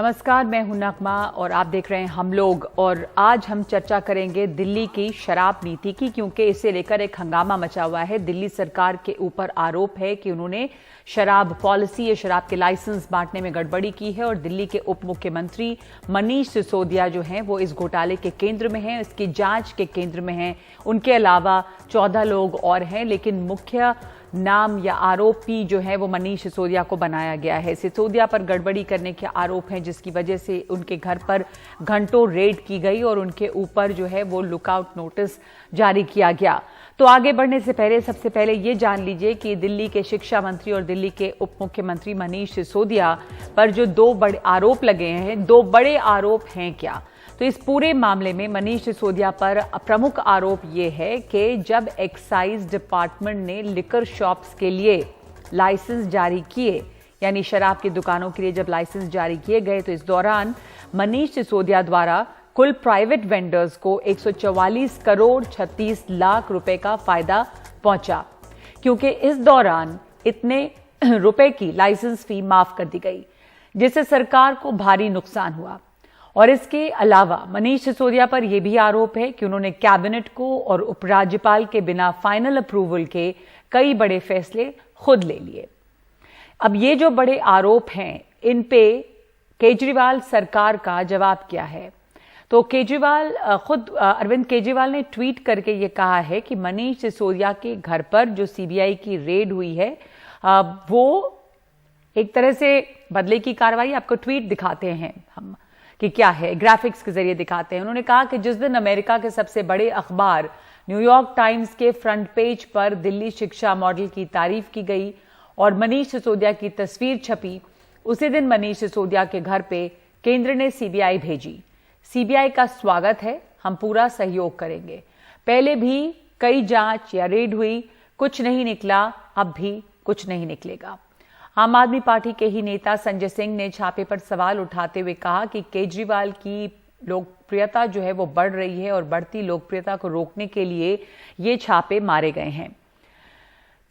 नमस्कार, मैं हूं नगमा और आप देख रहे हैं हम लोग। और आज हम चर्चा करेंगे दिल्ली की शराब नीति की, क्योंकि इसे लेकर एक हंगामा मचा हुआ है। दिल्ली सरकार के ऊपर आरोप है कि उन्होंने शराब पॉलिसी या शराब के लाइसेंस बांटने में गड़बड़ी की है और दिल्ली के उप मुख्यमंत्री मनीष सिसोदिया जो हैं वो इस घोटाले के केंद्र में हैं, इसकी जांच के केंद्र में हैं। उनके अलावा 14 लोग और हैं, लेकिन मुख्य नाम या आरोपी जो है वो मनीष सिसोदिया को बनाया गया है। सिसोदिया पर गड़बड़ी करने के आरोप हैं, जिसकी वजह से उनके घर पर घंटों रेड की गई और उनके ऊपर जो है वो लुकआउट नोटिस जारी किया गया। तो आगे बढ़ने से पहले सबसे पहले ये जान लीजिए कि दिल्ली के शिक्षा मंत्री और दिल्ली के उप मुख्यमंत्री मनीष सिसोदिया पर जो दो बड़े आरोप लगे हैं, दो बड़े आरोप हैं क्या। तो इस पूरे मामले में मनीष सिसोदिया पर प्रमुख आरोप यह है कि जब एक्साइज डिपार्टमेंट ने लिकर शॉप्स के लिए लाइसेंस जारी किए, यानी शराब की दुकानों के लिए जब लाइसेंस जारी किए गए, तो इस दौरान मनीष सिसोदिया द्वारा कुल प्राइवेट वेंडर्स को 144 करोड़ 36 लाख रुपए का फायदा पहुंचा, क्योंकि इस दौरान इतने रुपए की लाइसेंस फी माफ कर दी गई, जिससे सरकार को भारी नुकसान हुआ। और इसके अलावा मनीष सिसोदिया पर यह भी आरोप है कि उन्होंने कैबिनेट को और उपराज्यपाल के बिना फाइनल अप्रूवल के कई बड़े फैसले खुद ले लिए। अब ये जो बड़े आरोप हैं, इन पे केजरीवाल सरकार का जवाब क्या है। तो केजरीवाल खुद अरविंद केजरीवाल ने ट्वीट करके ये कहा है कि मनीष सिसोदिया के घर पर जो सीबीआई की रेड हुई है वो एक तरह से बदले की कार्रवाई। आपको ट्वीट दिखाते हैं हम कि क्या है, ग्राफिक्स के जरिए दिखाते हैं। उन्होंने कहा कि जिस दिन अमेरिका के सबसे बड़े अखबार न्यूयॉर्क टाइम्स के फ्रंट पेज पर दिल्ली शिक्षा मॉडल की तारीफ की गई और मनीष सिसोदिया की तस्वीर छपी, उसी दिन मनीष सिसोदिया के घर पे केंद्र ने सीबीआई भेजी। सीबीआई का स्वागत है, हम पूरा सहयोग करेंगे। पहले भी कई जांच या रेड हुई, कुछ नहीं निकला, अब भी कुछ नहीं निकलेगा। आम आदमी पार्टी के ही नेता संजय सिंह ने छापे पर सवाल उठाते हुए कहा कि केजरीवाल की लोकप्रियता जो है वो बढ़ रही है और बढ़ती लोकप्रियता को रोकने के लिए ये छापे मारे गए हैं।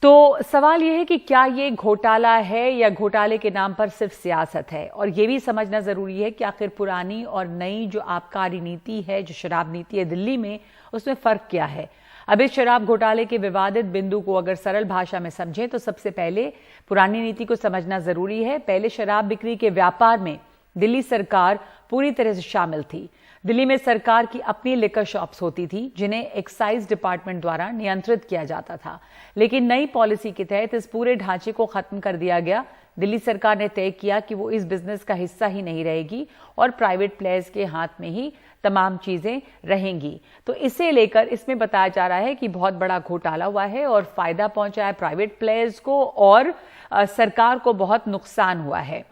तो सवाल यह है कि क्या ये घोटाला है या घोटाले के नाम पर सिर्फ सियासत है। और ये भी समझना जरूरी है कि आखिर पुरानी और नई जो आबकारी नीति है, जो शराब नीति है दिल्ली में, उसमें फर्क क्या है। अब इस शराब घोटाले के विवादित बिंदु को अगर सरल भाषा में समझें तो सबसे पहले पुरानी नीति को समझना जरूरी है। पहले शराब बिक्री के व्यापार में दिल्ली सरकार पूरी तरह से शामिल थी। दिल्ली में सरकार की अपनी लिकर शॉप्स होती थी, जिन्हें एक्साइज डिपार्टमेंट द्वारा नियंत्रित किया जाता था। लेकिन नई पॉलिसी के तहत इस पूरे ढांचे को खत्म कर दिया गया। दिल्ली सरकार ने तय किया कि वो इस बिजनेस का हिस्सा ही नहीं रहेगी और प्राइवेट प्लेयर्स के हाथ में ही तमाम चीजें रहेंगी। तो इसे लेकर इसमें बताया जा रहा है कि बहुत बड़ा घोटाला हुआ है और फायदा पहुंचा है प्राइवेट प्लेयर्स को और सरकार को बहुत नुकसान हुआ है।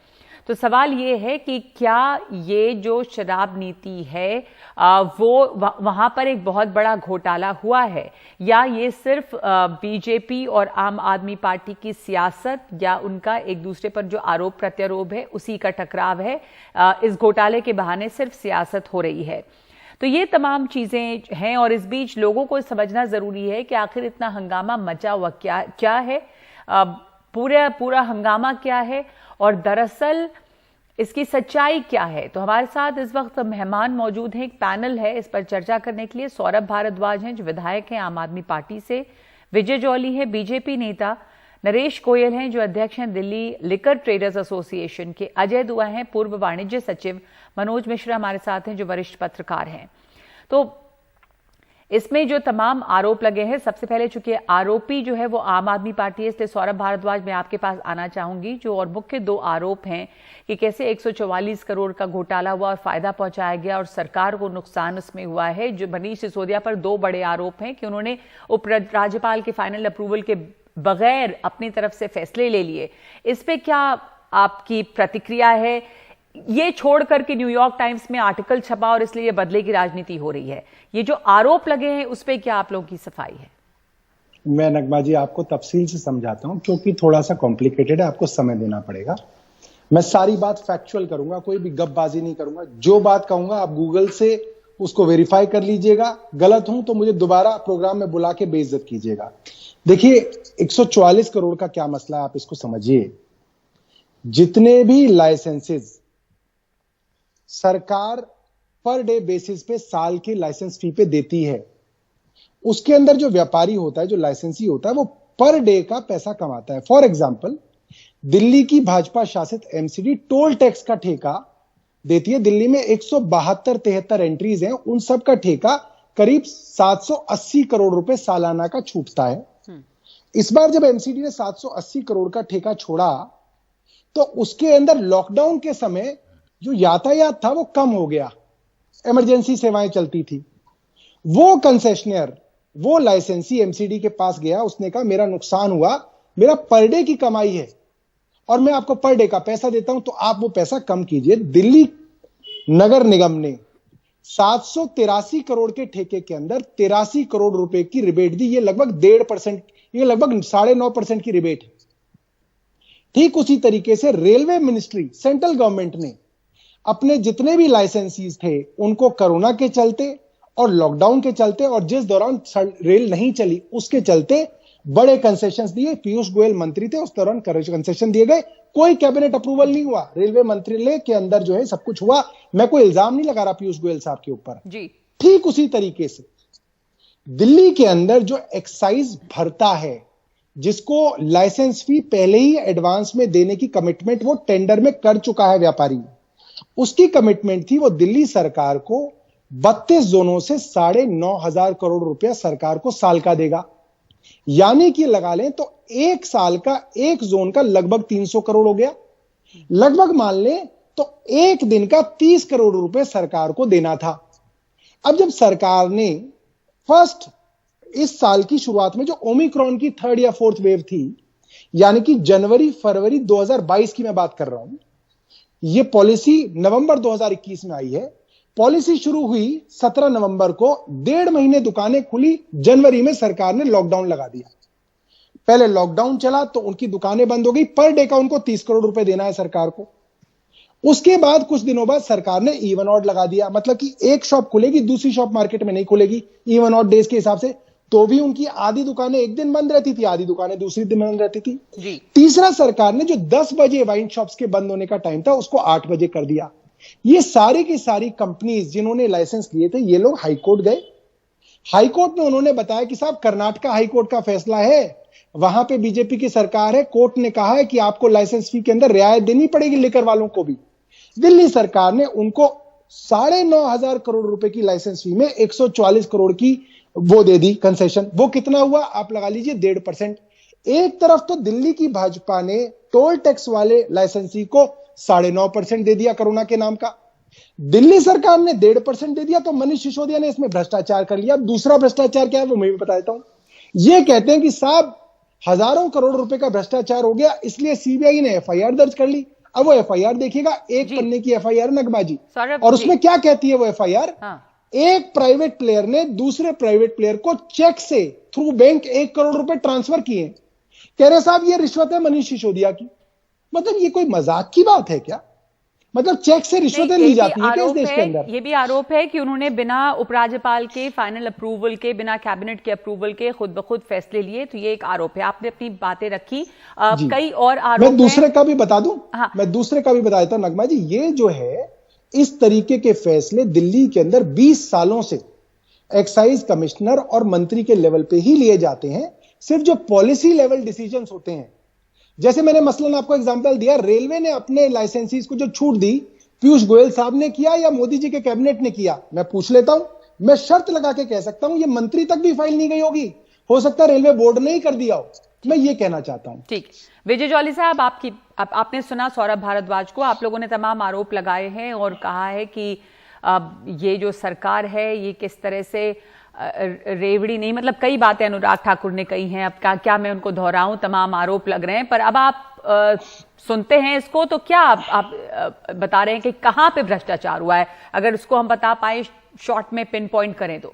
तो सवाल ये है कि क्या ये जो शराब नीति है वो वहां पर एक बहुत बड़ा घोटाला हुआ है, या ये सिर्फ बीजेपी और आम आदमी पार्टी की सियासत या उनका एक दूसरे पर जो आरोप प्रत्यारोप है उसी का टकराव है। इस घोटाले के बहाने सिर्फ सियासत हो रही है। तो ये तमाम चीजें हैं और इस बीच लोगों को समझना जरूरी है कि आखिर इतना हंगामा मचा हुआ क्या है, पूरा हंगामा क्या है और दरअसल इसकी सच्चाई क्या है। तो हमारे साथ इस वक्त मेहमान मौजूद हैं, एक पैनल है इस पर चर्चा करने के लिए। सौरभ भारद्वाज हैं जो विधायक हैं आम आदमी पार्टी से, विजय जौली है बीजेपी नेता, नरेश गोयल हैं जो अध्यक्ष हैं दिल्ली लिकर ट्रेडर्स एसोसिएशन के, अजय दुआ हैं पूर्व वाणिज्य सचिव, मनोज मिश्रा हमारे साथ हैं जो वरिष्ठ पत्रकार हैं। तो इसमें जो तमाम आरोप लगे हैं, सबसे पहले चूंकि आरोपी जो है वो आम आदमी पार्टी है, इसलिए सौरभ भारद्वाज मैं आपके पास आना चाहूंगी। जो और मुख्य दो आरोप हैं कि कैसे 144 करोड़ का घोटाला हुआ और फायदा पहुंचाया गया और सरकार को नुकसान उसमें हुआ है। जो मनीष सिसोदिया पर दो बड़े आरोप हैं कि उन्होंने उपराज्यपाल के फाइनल अप्रूवल के बगैर अपनी तरफ से फैसले ले लिए। इस पे क्या आपकी प्रतिक्रिया है। ये छोड़ करके न्यूयॉर्क टाइम्स में आर्टिकल छपा और इसलिए बदले की राजनीति हो रही है, ये जो आरोप लगे हैं उस पे क्या आप लोगों की सफाई है। मैं नगमा जी आपको तफसील से समझाता हूं, क्योंकि थोड़ा सा कॉम्प्लिकेटेड है, आपको समय देना पड़ेगा। मैं सारी बात फैक्चुअल करूंगा, कोई भी गपबाजी नहीं करूंगा। जो बात कहूंगा आप गूगल से उसको वेरीफाई कर लीजिएगा, गलत हूं तो मुझे दोबारा प्रोग्राम में बुला के बेइज्जत कीजिएगा। देखिए 144 करोड़ का क्या मसला है, आप इसको समझिए। जितने भी लाइसेंसेस सरकार पर डे बेसिस पे साल के लाइसेंस फी पे देती है। उसके अंदर जो व्यापारी होता है, जो लाइसेंसी होता है, वो पर डे का पैसा कमाता है। फॉर एग्जाम्पल, दिल्ली की भाजपा शासित एमसीडी टोल टैक्स का ठेका देती है। दिल्ली में 172-73 एंट्रीज हैं, उन सब का ठेका करीब 780 करोड़ रुपए सालाना का छूटता है। इस बार जब एमसीडी ने 780 करोड़ का ठेका छोड़ा, तो उसके अंदर लॉकडाउन के समय जो यातायात था वो कम हो गया, इमरजेंसी सेवाएं चलती थी। वो कंसेशनर, वो लाइसेंसी एमसीडी के पास गया, उसने कहा मेरा नुकसान हुआ, मेरा पर डे की कमाई है और मैं आपको पर डे का पैसा देता हूं, तो आप वो पैसा कम कीजिए। दिल्ली नगर निगम ने 783 करोड़ के ठेके के अंदर 83 करोड़ रुपए की रिबेट दी। ये लगभग 1.5%, ये लगभग 9.5% की रिबेट है। ठीक उसी तरीके से रेलवे मिनिस्ट्री, सेंट्रल गवर्नमेंट ने अपने जितने भी लाइसेंसीज थे उनको कोरोना के चलते और लॉकडाउन के चलते और जिस दौरान रेल नहीं चली उसके चलते बड़े कंसेशंस दिए। पीयूष गोयल मंत्री थे, उस दौरान कंसेशन दिए गए, कोई कैबिनेट अप्रूवल नहीं हुआ, रेलवे मंत्रालय के अंदर जो है सब कुछ हुआ। मैं कोई इल्जाम नहीं लगा रहा पीयूष गोयल साहब के ऊपर जी। ठीक उसी तरीके से दिल्ली के अंदर जो एक्साइज भरता है, जिसको लाइसेंस फी पहले ही एडवांस में देने की कमिटमेंट वो टेंडर में कर चुका है व्यापारी, उसकी कमिटमेंट थी वो दिल्ली सरकार को 32 जोनों से 9,500 करोड़ रुपया सरकार को साल का देगा। यानी कि लगा लें तो एक साल का एक जोन का लगभग 300 करोड़ हो गया। लगभग मान लें तो एक दिन का 30 करोड़ रुपए सरकार को देना था। अब जब सरकार ने फर्स्ट इस साल की शुरुआत में जो ओमिक्रॉन की 3rd या 4th वेव थी, यानी कि जनवरी फरवरी 2022 की मैं बात कर रहा हूं, यह पॉलिसी नवंबर 2021 में आई है। पॉलिसी शुरू हुई 17 नवंबर को, 1.5 महीने दुकानें खुली, जनवरी में सरकार ने लॉकडाउन लगा दिया। पहले लॉकडाउन चला तो उनकी दुकानें बंद हो गई, पर डे का उनको 30 करोड़ रुपए देना है सरकार को। उसके बाद कुछ दिनों बाद सरकार ने इवन ऑड लगा दिया, मतलब कि एक शॉप खुलेगी, दूसरी शॉप मार्केट में नहीं खुलेगी इवन ऑड डेज के हिसाब से, तो भी उनकी आधी दुकानें एक दिन बंद रहती थी, आधी दुकानें दूसरी दिन बंद रहती थी जी। तीसरा, सरकार ने जो 10 बजे वाइन शॉप्स के बंद होने का टाइम था उसको 8 बजे कर दिया। ये सारी की सारी कंपनीज जिन्होंने लाइसेंस लिए थे, ये लोग हाईकोर्ट गए। हाईकोर्ट में उन्होंने बताया कि साहब कर्नाटका हाईकोर्ट का फैसला है, वहां पे बीजेपी की सरकार है, कोर्ट ने कहा है कि आपको लाइसेंस फी के अंदर रियायत देनी पड़ेगी लिकर वालों को भी। दिल्ली सरकार ने उनको 9,500 करोड़ रुपए की लाइसेंस फी में 144 करोड़ की वो दे दी कंसेशन। वो कितना हुआ आप लगा लीजिए, 1.5%। एक तरफ तो दिल्ली की भाजपा ने टोल टैक्स वाले लाइसेंसी को 9.5% दे दिया कोरोना के नाम का, दिल्ली सरकार ने 1.5% दे दिया, तो मनीष सिसोदिया ने इसमें भ्रष्टाचार कर लिया। दूसरा भ्रष्टाचार क्या है वो मैं भी बता देता हूं। ये कहते हैं कि साहब हजारों करोड़ रुपए का भ्रष्टाचार हो गया, इसलिए सीबीआई ने एफआईआर दर्ज कर ली। अब वो एफआईआर देखिएगा, एक पन्ने की एफआईआर नगमाजी, और उसमें क्या कहती है वो एफआईआर, एक प्राइवेट प्लेयर ने दूसरे प्राइवेट प्लेयर को चेक से थ्रू बैंक 1 करोड़ रुपए ट्रांसफर किए। कह रहे साहब ये रिश्वत है मनीष सिसोदिया की। मतलब ये कोई मजाक की बात है क्या? मतलब चेक से रिश्वतें ली जाती है इस देश के अंदर? ये भी आरोप है कि उन्होंने बिना उपराज्यपाल के फाइनल अप्रूवल के, बिना कैबिनेट के अप्रूवल के खुद ब खुद फैसले लिए, तो ये एक आरोप है। आपने अपनी बातें रखी, कई और आरोप। मैं दूसरे का भी बता दूं, मैं दूसरे का भी बता देता हूं नगमा जी। ये जो है इस तरीके के फैसले दिल्ली के अंदर 20 सालों से एक्साइज कमिश्नर और मंत्री के लेवल पे ही लिए जाते हैं। सिर्फ जो पॉलिसी लेवल डिसीजंस होते हैं, जैसे मैंने मसलन आपको एग्जांपल दिया, रेलवे ने अपने लाइसेंसीज को जो छूट दी, पीयूष गोयल साहब ने किया या मोदी जी के कैबिनेट ने किया? मैं पूछ लेता हूं, मैं शर्त लगा के कह सकता हूं ये मंत्री तक भी फाइल नहीं गई होगी, हो सकता है रेलवे बोर्ड ने ही कर दिया हो। मैं ये कहना चाहता हूं। ठीक, विजय जौली साहब, आपने सुना सौरभ भारद्वाज को, आप लोगों ने तमाम आरोप लगाए हैं और कहा है कि ये जो सरकार है ये किस तरह से रेवड़ी नहीं, मतलब कई बातें अनुराग ठाकुर ने कही हैं, अब क्या मैं उनको दोहराऊं, तमाम आरोप लग रहे हैं। पर अब आप सुनते हैं इसको तो क्या आप बता रहे हैं कि कहां पे भ्रष्टाचार हुआ है? अगर उसको हम बता पाए, शॉर्ट में पिन पॉइंट करें तो।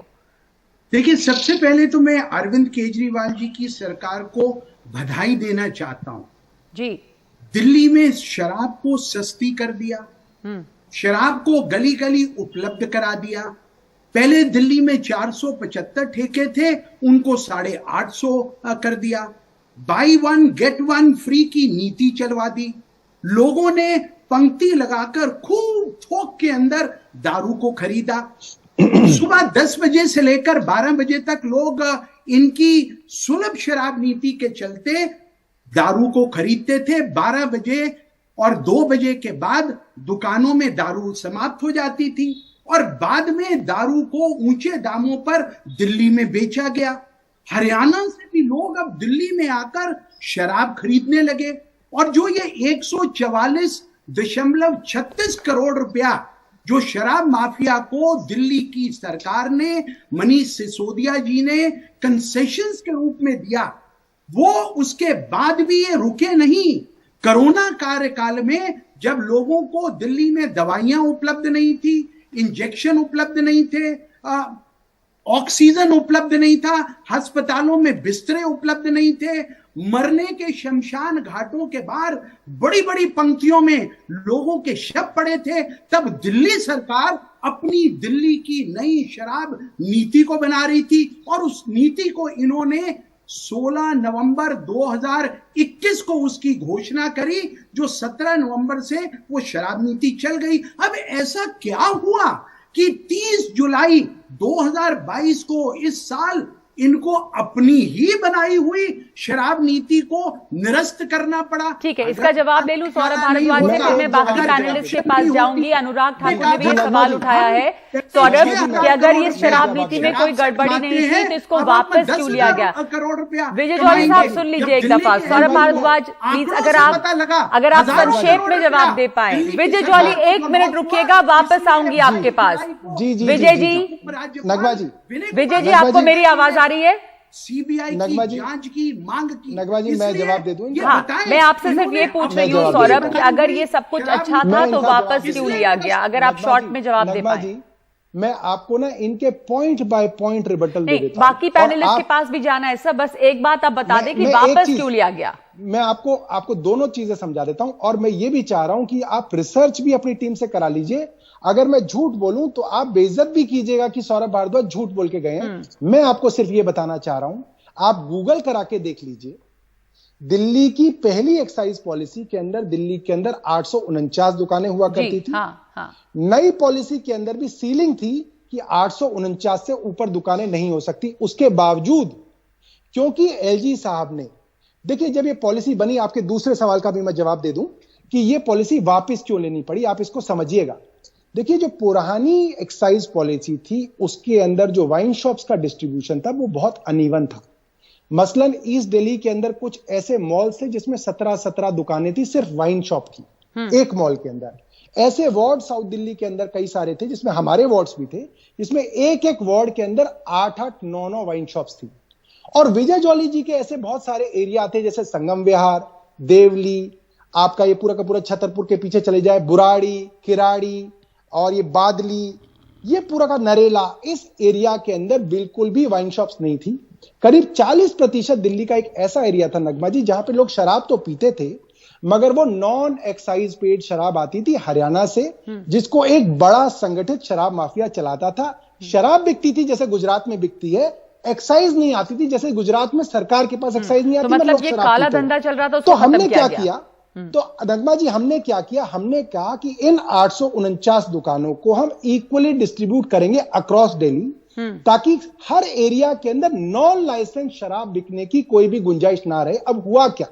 देखिए, सबसे पहले तो मैं अरविंद केजरीवाल जी की सरकार को बधाई देना चाहता हूं जी। दिल्ली में शराब को सस्ती कर दिया, शराब को गली गली उपलब्ध करा दिया। पहले दिल्ली में 475 ठेके थे, उनको 850 कर दिया। By one get one free की नीति चलवा दी। लोगों ने पंक्ति लगाकर खूब थोक के अंदर दारू को खरीदा। सुबह 10 बजे से लेकर 12 बजे तक लोग इनकी सुलभ शराब नीति के चलते दारू को खरीदते थे। 12 बजे और 2 बजे के बाद दुकानों में दारू समाप्त हो जाती थी और बाद में दारू को ऊंचे दामों पर दिल्ली में बेचा गया। हरियाणा से भी लोग अब दिल्ली में आकर शराब खरीदने लगे और जो ये 144.36 करोड़ रुपया जो शराब माफिया को दिल्ली की सरकार ने, मनीष सिसोदिया जी ने कंसेशंस के रूप में दिया, वो उसके बाद भी ये रुके नहीं। कोरोना कार्यकाल में जब लोगों को दिल्ली में दवाइयां उपलब्ध नहीं थी, इंजेक्शन उपलब्ध नहीं थे, ऑक्सीजन उपलब्ध नहीं था, अस्पतालों में बिस्तरे उपलब्ध नहीं थे, मरने के शमशान घाटों के बाहर बड़ी बड़ी पंक्तियों में लोगों के शव पड़े थे, तब दिल्ली सरकार अपनी दिल्ली की नई शराब नीति को बना रही थी और उस नीति को इन्होंने 16 नवंबर 2021 को उसकी घोषणा करी, जो 17 नवंबर से वो शराब नीति चल गई। अब ऐसा क्या हुआ कि 30 जुलाई 2022 को इस साल इनको अपनी ही बनाई हुई शराब नीति को निरस्त करना पड़ा। ठीक है, इसका जवाब ले लूं सौरभ भारद्वाज से, फिर मैं बाकी पैनलिस्ट के पास जाऊंगी। अनुराग ठाकुर ने भी एक सवाल उठाया है सौरभ कि अगर ये शराब नीति में कोई गड़बड़ी नहीं थी तो इसको वापस क्यों लिया गया। करोड़ रुपया विजय जॉली साहब सुन लीजिए एक दफा। सौरभ भारद्वाज प्लीज अगर आप संक्षेप में जवाब दे पाए। विजय जॉली 1 मिनट रुकिएगा, वापस आऊंगी आपके पास। विजय जी, नगमा जी, विजय जी आपको मेरी आवाज आ रही है? सीबीआई की जांच की मांग की। नगमा जी मैं जवाब दे दूं? हाँ, मैं आपसे सिर्फ ये पूछ रही हूँ सौरभ कि अगर ये सब कुछ अच्छा था तो वापस क्यों लिया गया, अगर आप शॉर्ट में जवाब दे पाए। मैं आपको ना इनके पॉइंट बाय पॉइंट रिबटल दे देता हूं। बाकी पैनलिस्ट के पास भी जाना है सर, बस एक बात आप बता दें कि वापस क्यों लिया गया। मैं आपको दोनों चीजें समझा देता हूं और मैं ये भी चाह रहा हूं कि आप रिसर्च भी अपनी टीम से करा लीजिए। अगर मैं झूठ बोलूं तो आप बेइज्जत भी कीजिएगा कि सौरभ भारद्वाज झूठ बोल के गए हैं। मैं आपको सिर्फ ये बताना चाह रहा हूं, आप गूगल करा के देख लीजिए। दिल्ली की पहली एक्साइज पॉलिसी के अंदर दिल्ली के अंदर 849 दुकानें हुआ करती थी। नई पॉलिसी के अंदर भी सीलिंग थी कि 849 से ऊपर दुकानें नहीं हो सकती। उसके बावजूद क्योंकि एलजी साहब ने, देखिए जब ये पॉलिसी बनी, आपके दूसरे सवाल का भी मैं जवाब दे दूं कि ये पॉलिसी वापस क्यों लेनी पड़ी, आप इसको समझिएगा। देखिए जो पुरानी एक्साइज पॉलिसी थी उसके अंदर जो वाइन शॉप्स का डिस्ट्रीब्यूशन था वो बहुत अनइवन था। मसलन ईस्ट दिल्ली के अंदर कुछ ऐसे मॉल थे जिसमें 17 दुकानें थी सिर्फ वाइन शॉप की, एक मॉल के अंदर। ऐसे वार्ड साउथ दिल्ली के अंदर कई सारे थे जिसमें हमारे वार्ड्स भी थे, जिसमें एक वार्ड के अंदर 8 9 वाइन शॉप्स थी। और विजय जॉली जी के ऐसे बहुत सारे एरिया थे जैसे संगम विहार, देवली, आपका ये पूरा का पूरा छतरपुर के पीछे चले जाए, बुराड़ी, किराड़ी और ये बादली, ये पूरा का नरेला, इस एरिया के अंदर बिल्कुल भी वाइन शॉप्स नहीं थी। करीब 40% दिल्ली का एक ऐसा एरिया था नगमा जी जहां पे लोग शराब तो पीते थे मगर वो नॉन एक्साइज पेड शराब आती थी हरियाणा से, जिसको एक बड़ा संगठित शराब माफिया चलाता था। शराब बिकती थी जैसे गुजरात में बिकती है, एक्साइज नहीं आती थी जैसे गुजरात में सरकार के पास एक्साइज नहीं आती। तो मतलब ये काला धंधा चल रहा था, तो हमने क्या किया? तो नगमा जी हमने क्या किया? हमने कहा कि इन 849 दुकानों को हम इक्वली डिस्ट्रीब्यूट करेंगे अक्रॉस दिल्ली, ताकि हर एरिया के अंदर नॉन लाइसेंस शराब बिकने की कोई भी गुंजाइश ना रहे। अब हुआ क्या,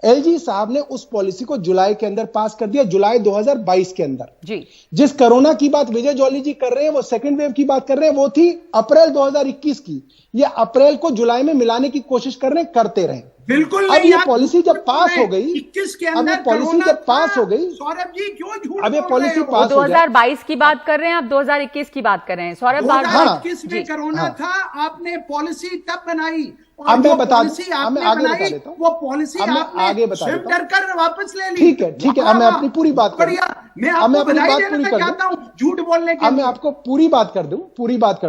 एलजी साहब ने उस पॉलिसी को जुलाई के अंदर पास कर दिया, जुलाई 2022 के अंदर जी। जिस कोरोना की बात विजय जॉली जी कर रहे हैं, वो सेकंड वेव की बात कर रहे हैं, वो थी अप्रैल 2021 की। ये अप्रैल को जुलाई में मिलाने की कोशिश कर रहे हैं, करते रहे। बिल्कुल अब ये पॉलिसी जब पास हो गई, 21 के अंदर पॉलिसी जब पास हो गई, सौरभ जी क्यों झूठ? अब ये पॉलिसी पास 2022 की बात कर रहे हैं, आप 2021 की बात कर रहे हैं सौरभ। 2021 में कोरोना था, आपने पॉलिसी तब बनाई। अब मैं बता देता हूं, वो पॉलिसी आपने आगे बता कर वापस ले ली। ठीक है, ठीक है, मैं अपनी पूरी बात कर बढ़िया, मैं आपको बधाई देना चाहता हूं झूठ बोलने के। अब मैं आपको पूरी बात कर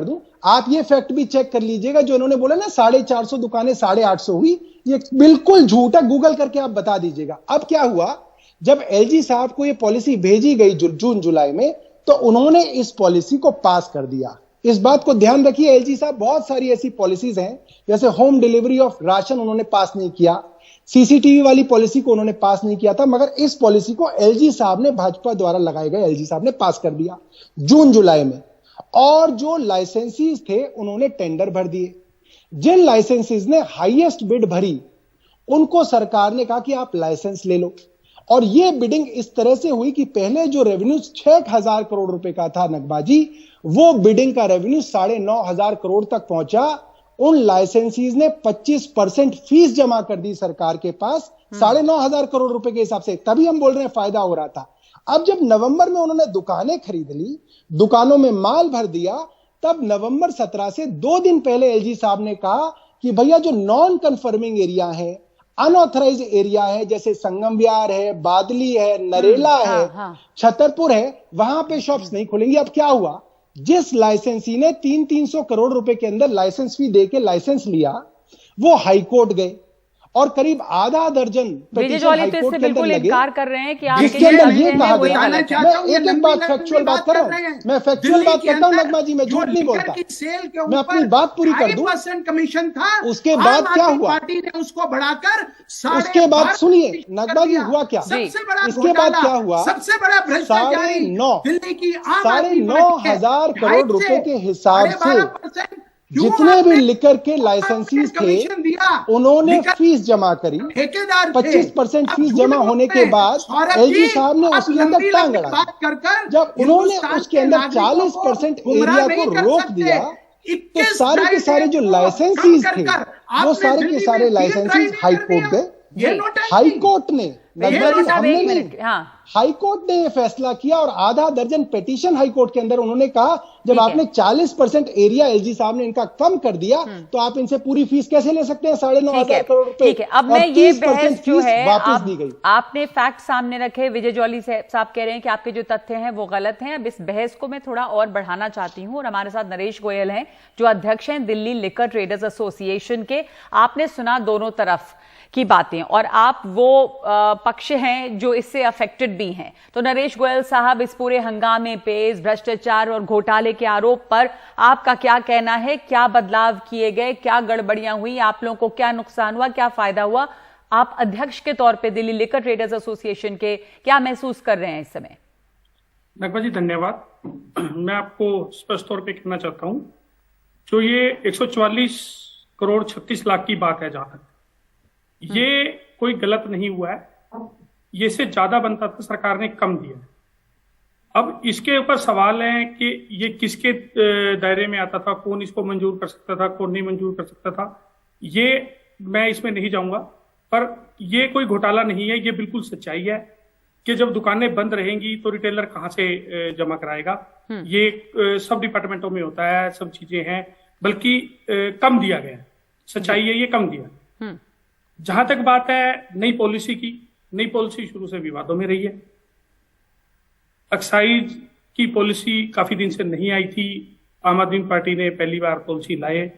दूं। आप ये फैक्ट भी चेक कर लीजिएगा जो इन्होंने बोला ना 450 दुकानें 850 हुई, ये बिल्कुल झूठ है। गूगल करके आप बता दीजिएगा। अब क्या हुआ, जब एलजी साहब को ये पॉलिसी भेजी गई जून जुलाई में, तो उन्होंने इस पॉलिसी को पास कर दिया। इस बात को ध्यान रखिए, एलजी साहब बहुत सारी ऐसी पॉलिसीज हैं जैसे होम डिलीवरी ऑफ राशन उन्होंने पास नहीं किया, सीसीटीवी वाली पॉलिसी को उन्होंने पास नहीं किया था, मगर इस पॉलिसी को एलजी साहब ने, भाजपा द्वारा लगाए गए एलजी साहब ने पास कर दिया जून जुलाई में। और जो लाइसेंसीज थे उन्होंने टेंडर भर दिए। जिन लाइसेंसीज ने हाईएस्ट बिड भरी उनको सरकार ने कहा कि आप लाइसेंस ले लो। और यह बिडिंग इस तरह से हुई कि पहले जो रेवेन्यू 6,000 करोड़ रुपए का था नकबाजी, वो बिडिंग का रेवेन्यू 9,500 करोड़ तक पहुंचा। उन लाइसेंसीज ने 25% फीस जमा कर दी सरकार के पास 9,500 करोड़ रुपए के हिसाब से, तभी हम बोल रहे हैं फायदा हो रहा था। अब जब नवंबर में उन्होंने दुकानें खरीद ली, दुकानों में माल भर दिया, तब नवंबर 17 से 2 दिन पहले एलजी साहब ने कहा कि भैया जो नॉन कन्फर्मिंग एरिया है, अनऑथराइज एरिया है, जैसे संगम विहार है, बादली है, नरेला है, छतरपुर है, वहां पे शॉप्स नहीं खुलेंगी। अब क्या हुआ, जिस लाइसेंसी ने 300 करोड़ रुपए के अंदर लाइसेंस फी देके लाइसेंस लिया, वो हाईकोर्ट गए और करीब आधा दर्जन पिटीशन हाईकोर्ट के अंदर लगे। इनकार कर रहे हैं कि आप जिसके अंदर ये कहा गया, मैं एक बात फैक्चुअल बात कर रहा हूं, मैं फैक्चुअल बात करता हूं नगमा जी, मैं झूठ नहीं बोलता, मैं अपनी बात पूरी कर दूं। कमीशन था, उसके बाद क्या हुआ, पार्टी ने उसको बढ़ाकर, उसके बाद सुनिए नगमा जी हुआ क्या, इसके बाद क्या हुआ, सबसे बड़ा भ्रष्टाचारी दिल्ली की 9,500 करोड़ रुपए के हिसाब से जितने भी लिकर के लाइसेंसीज थे उन्होंने फीस जमा करी। 25% फीस जमा होने के बाद एलजी साहब ने उसके अंदर टांग अड़ा। जब उन्होंने उसके अंदर 40% एरिया को रोक दिया, तो सारे के सारे जो लाइसेंसीज थे वो सारे के सारे लाइसेंसीज हाईकोर्ट गए। हाईकोर्ट ने हाईकोर्ट ने यह फैसला किया और आधा दर्जन पिटीशन हाईकोर्ट के अंदर उन्होंने कहा, जब आपने 40% एरिया एलजी साहब ने इनका कम कर दिया, तो आप इनसे पूरी फीस कैसे ले सकते हैं 9,500 करोड़ रुपए। ठीक है, अब मैं ये बहस जो है वापस दी गई। आपने फैक्ट सामने रखे, विजय जॉली साहब कह रहे हैं कि आपके जो तथ्य हैं वो गलत हैं। अब इस बहस को मैं थोड़ा और बढ़ाना चाहती हूं और हमारे साथ नरेश गोयल हैं जो अध्यक्ष हैं दिल्ली लिकर ट्रेडर्स एसोसिएशन के। आपने सुना दोनों तरफ की बातें और आप वो पक्ष हैं जो इससे अफेक्टेड भी हैं। तो नरेश गोयल साहब, इस पूरे हंगामे पे, इस भ्रष्टाचार और घोटाले के आरोप पर आपका क्या कहना है? क्या बदलाव किए गए, क्या गड़बड़ियां हुई, आप लोगों को क्या नुकसान हुआ, क्या फायदा हुआ? आप अध्यक्ष के तौर पे दिल्ली लिकर ट्रेडर्स एसोसिएशन के क्या महसूस कर रहे हैं इस समय? नगमा जी धन्यवाद। मैं आपको स्पष्ट तौर पे कहना चाहता हूं, जो ये 144 करोड़ 36 लाख की बात है, जहां तक ये कोई गलत नहीं हुआ है, ये से ज्यादा बनता था, सरकार ने कम दिया। अब इसके ऊपर सवाल है कि ये किसके दायरे में आता था, कौन इसको मंजूर कर सकता था, कौन नहीं मंजूर कर सकता था, ये मैं इसमें नहीं जाऊंगा। पर ये कोई घोटाला नहीं है, ये बिल्कुल सच्चाई है कि जब दुकानें बंद रहेंगी तो रिटेलर कहां से जमा कराएगा। ये सब डिपार्टमेंटों में होता है, सब चीजें हैं, बल्कि कम दिया गया। सच्चाई है, ये कम दिया। जहां तक बात है नई पॉलिसी की, नई पॉलिसी शुरू से विवादों में रही है। एक्साइज की पॉलिसी काफी दिन से नहीं आई थी। आम आदमी पार्टी ने पहली बार पॉलिसी लाए,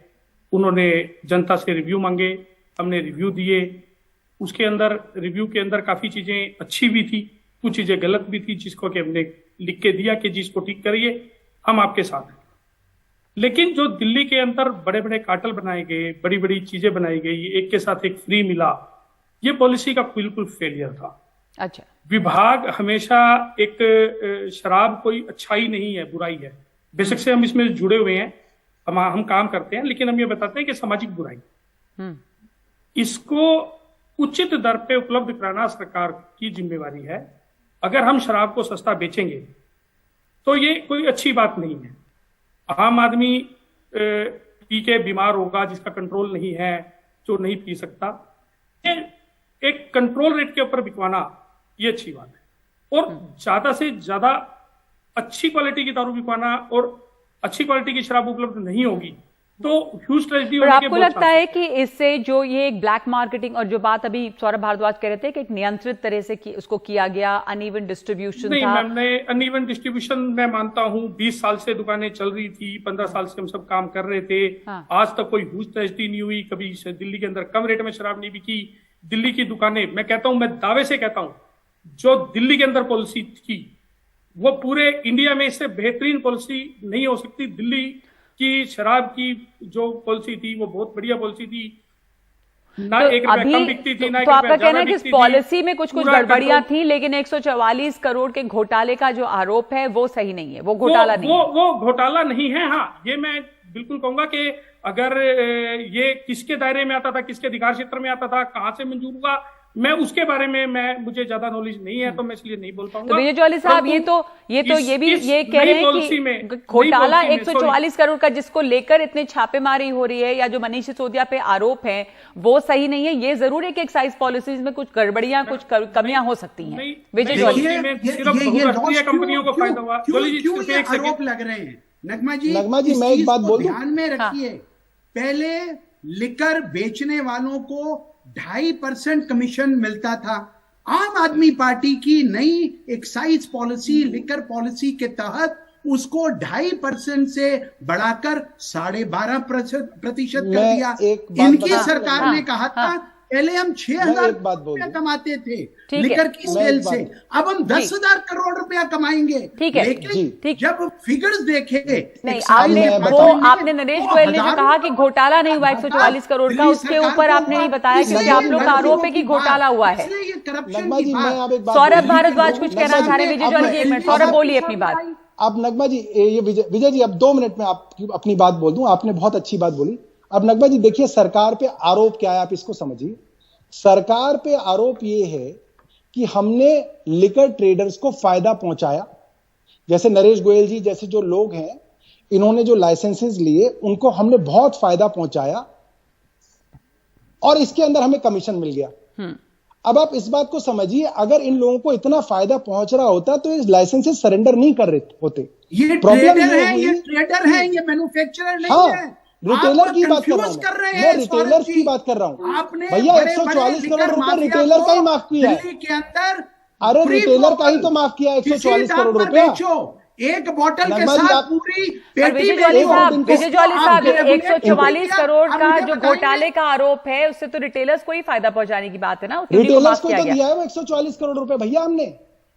उन्होंने जनता से रिव्यू मांगे, हमने रिव्यू दिए। उसके अंदर रिव्यू के अंदर काफी चीजें अच्छी भी थी, कुछ चीजें गलत भी थी, जिसको कि हमने लिख के दिया कि जिसको ठीक करिए, हम आपके साथ हैं। लेकिन जो दिल्ली के अंदर बड़े बड़े कार्टल बनाए गए, बड़ी बड़ी चीजें बनाई गई, एक के साथ एक फ्री मिला, ये पॉलिसी का बिल्कुल फेलियर था। अच्छा, विभाग हमेशा एक शराब कोई अच्छाई नहीं है, बुराई है। बेशक से हम इसमें जुड़े हुए हैं, हम काम करते हैं, लेकिन हम ये बताते हैं कि सामाजिक बुराई, इसको उचित दर पे उपलब्ध कराना सरकार की जिम्मेवारी है। अगर हम शराब को सस्ता बेचेंगे तो ये कोई अच्छी बात नहीं है। आम आदमी पी के बीमार होगा, जिसका कंट्रोल नहीं है, जो नहीं पी सकता। एक कंट्रोल रेट के ऊपर बिकवाना ये अच्छी बात है। और ज्यादा से ज्यादा अच्छी क्वालिटी की दारू बिकवाना और अच्छी क्वालिटी की शराब उपलब्ध नहीं होगी तो ह्यूज ट्रेजेडी होने के। आपको लगता है कि इससे जो ये एक ब्लैक मार्केटिंग और जो बात अभी सौरभ भारद्वाज कह रहे थे कि एक नियंत्रित तरह से उसको किया गया, अनइवन डिस्ट्रीब्यूशन नहीं था? मैं अनइवन डिस्ट्रीब्यूशन मैं मानता हूं। 20 साल से दुकानें चल रही थी, 15 साल से हम सब काम कर रहे थे। हाँ। आज तक कोई ह्यूज ट्रेजेडी नहीं हुई। कभी दिल्ली के अंदर कम रेट में शराब नहीं बिकी। दिल्ली की दुकानें, मैं कहता हूं, मैं दावे से कहता हूं, जो दिल्ली के अंदर पॉलिसी की वो पूरे इंडिया में इससे बेहतरीन पॉलिसी नहीं हो सकती। दिल्ली की शराब की जो पॉलिसी थी वो बहुत बढ़िया पॉलिसी थी। ना तो एक रुपए अभी कम बिकती थी, ना एक तो आपका रुपया कहना ज्यादा है कि इस बिकती थी। पॉलिसी में कुछ पूरा गड़बड़ियां कंट्रोल- थी, लेकिन 144 करोड़ के घोटाले का जो आरोप है वो सही नहीं है, वो घोटाला नहीं है। वो घोटाला नहीं है। हाँ, ये मैं बिल्कुल कहूंगा कि अगर ये किसके दायरे में आता था, किसके अधिकार क्षेत्र में आता था, कहां से मंजूर हुआ, मैं उसके बारे में मुझे ज्यादा नॉलेज नहीं है, तो मैं इसलिए नहीं बोल पाऊंगा। तो विजय ज्वाली साहब, ये भी ये कह रहे हैं कि घोटाला 144 करोड़ का जिसको लेकर इतने छापेमारी हो रही है, या जो मनीष सिसोदिया पे आरोप है, वो सही नहीं है। ये जरूर है कि एक्साइज पॉलिसीज में कुछ गड़बड़ियां, कुछ कमियां हो सकती हैं। विजय ज्वाली, सिर्फ कंपनियों को फायदा हुआ। क्यों ये आरोप लग रहे हैं नगमा जी, मैं एक बात बोल दूं? ध्यान में रखिए, पहले लिकर बेचने वालों को 2.5% कमीशन मिलता था। आम आदमी पार्टी की नई एक्साइज पॉलिसी, लिकर पॉलिसी के तहत उसको 2.5% से बढ़ाकर 12.5% कर दिया। इनकी सरकार ने कहा था पहले हम 6,000 रुपया कमाते थे लिकर की सेल से, अब हम 10,000 करोड़ रुपया कमाएंगे। ठीक है, लेकिन जब फिगर्स देखे नहीं, आपने नरेश गोयल ने जो कहा कि घोटाला नहीं हुआ 144 करोड़ का, उसके ऊपर आपने नहीं बताया, क्योंकि आप लोग का आरोप है कि घोटाला हुआ है। सौरभ भारद्वाज कुछ कहना चाह रहे हैं। विजय ज्वाली जी, एक मिनट, सौरभ बोलिए अपनी बात। अब नगमा जी, ये विजय जी, अब 2 मिनट में अपनी बात बोल दूं। आपने बहुत अच्छी बात बोली। अब नगमा जी देखिए, सरकार पे आरोप क्या है, आप इसको समझिए। सरकार पे आरोप ये है कि हमने लिकर ट्रेडर्स को फायदा पहुंचाया। जैसे नरेश गोयल जी जैसे जो लोग हैं, इन्होंने जो लाइसेंसेस लिए, उनको हमने बहुत फायदा पहुंचाया और इसके अंदर हमें कमीशन मिल गया। अब आप इस बात को समझिए, अगर इन लोगों को इतना फायदा पहुंच रहा होता तो इस लाइसेंसेस सरेंडर नहीं कर रहे होते। ये ट्रेडर है, ये मैन्युफैक्चरर नहीं है। रिटेलर की बात कर रहा हूं मैं रिटेलर की बात कर रहा हूं भैया। 144 करोड़ रुपए रिटेलर का ही माफ किया है के अंदर। अरे रिटेलर का ही तो माफ किया 144 करोड़ रुपया। एक बोतल के साथ पूरी पेटी। विजय ज्वाली साहब, 144 करोड़ का जो घोटाले का आरोप है, उससे तो रिटेलर्स को ही फायदा पहुंचाने की बात है ना। रिटेलर्स को तो दिया है वो 144 करोड़ रुपए भैया हमने,